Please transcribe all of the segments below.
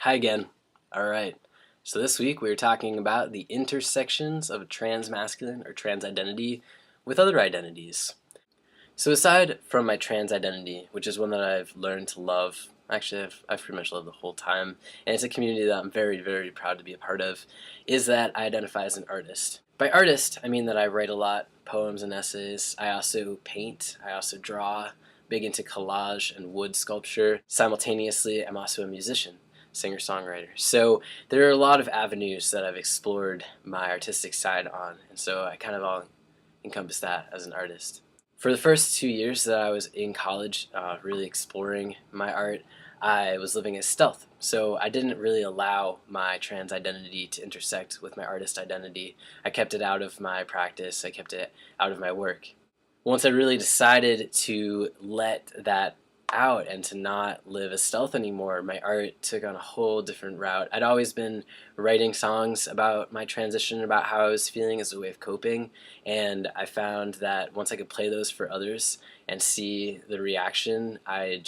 Hi again. Alright, so this week we are talking about the intersections of trans-masculine or trans identity with other identities. So aside from my trans identity, which is one that I've learned to love, actually I've pretty much loved the whole time, and it's a community that I'm very, very proud to be a part of, is that I identify as an artist. By artist, I mean that I write a lot, poems and essays. I also paint, I also draw, big into collage and wood sculpture. Simultaneously, I'm also a musician, singer-songwriter. So there are a lot of avenues that I've explored my artistic side on, and so I kind of all encompass that as an artist. For the first 2 years that I was in college, really exploring my art, I was living as stealth. So I didn't really allow my trans identity to intersect with my artist identity. I kept it out of my practice, I kept it out of my work. Once I really decided to let that out and to not live as stealth anymore, my art took on a whole different route. I'd always been writing songs about my transition, about how I was feeling as a way of coping, and I found that once I could play those for others and see the reaction, I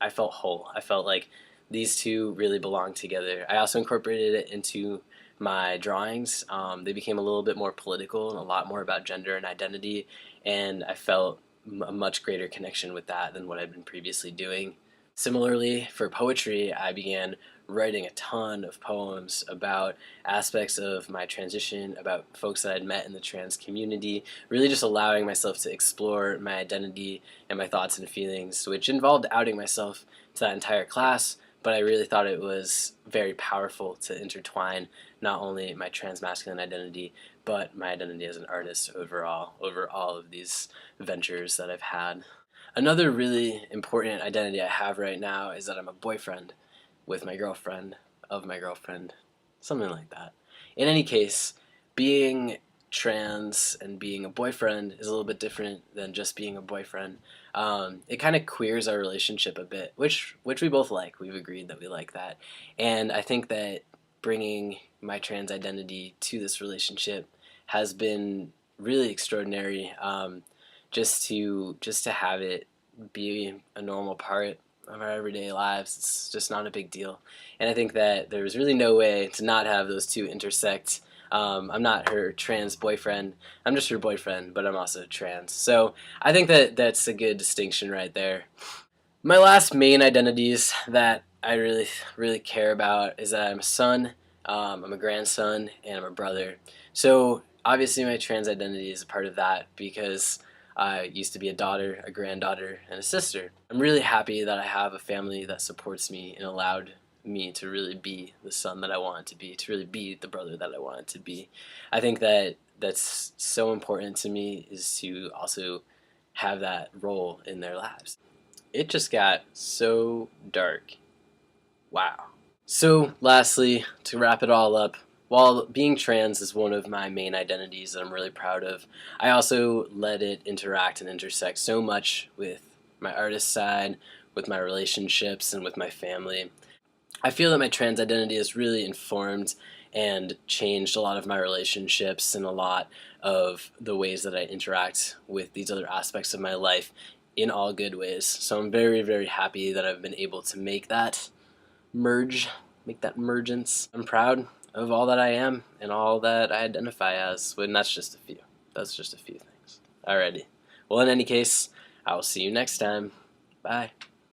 felt whole. I felt like these two really belonged together. I also incorporated it into my drawings. They became a little bit more political and a lot more about gender and identity, and I felt a much greater connection with that than what I'd been previously doing. Similarly, for poetry, I began writing a ton of poems about aspects of my transition, about folks that I'd met in the trans community, really just allowing myself to explore my identity and my thoughts and feelings, which involved outing myself to that entire class, but I really thought it was very powerful to intertwine not only my trans-masculine identity, but my identity as an artist overall, over all of these ventures that I've had. Another really important identity I have right now is that I'm a boyfriend with my girlfriend, of my girlfriend, something like that. In any case, being trans and being a boyfriend is a little bit different than just being a boyfriend. It kind of queers our relationship a bit, which we both like. We've agreed that we like that. And I think that bringing my trans identity to this relationship has been really extraordinary. Just to have it be a normal part of our everyday lives, it's just not a big deal. And I think that there's really no way to not have those two intersect. I'm not her trans boyfriend, I'm just her boyfriend, but I'm also trans. So I think that that's a good distinction right there. My last main identities that I really care about is that I'm a son, I'm a grandson, and I'm a brother. So obviously my trans identity is a part of that because I used to be a daughter, a granddaughter, and a sister. I'm really happy that I have a family that supports me and allowed me to really be the son that I wanted to be, to really be the brother that I wanted to be. I think that that's so important to me, is to also have that role in their lives. It just got so dark. Wow. So lastly, to wrap it all up, while being trans is one of my main identities that I'm really proud of, I also let it interact and intersect so much with my artist side, with my relationships, and with my family. I feel that my trans identity has really informed and changed a lot of my relationships and a lot of the ways that I interact with these other aspects of my life in all good ways. So I'm very, very happy that I've been able to make that mergence. I'm proud of all that I am and all that I identify as, and that's just a few. That's just a few things. Alrighty. Well, in any case, I will see you next time. Bye.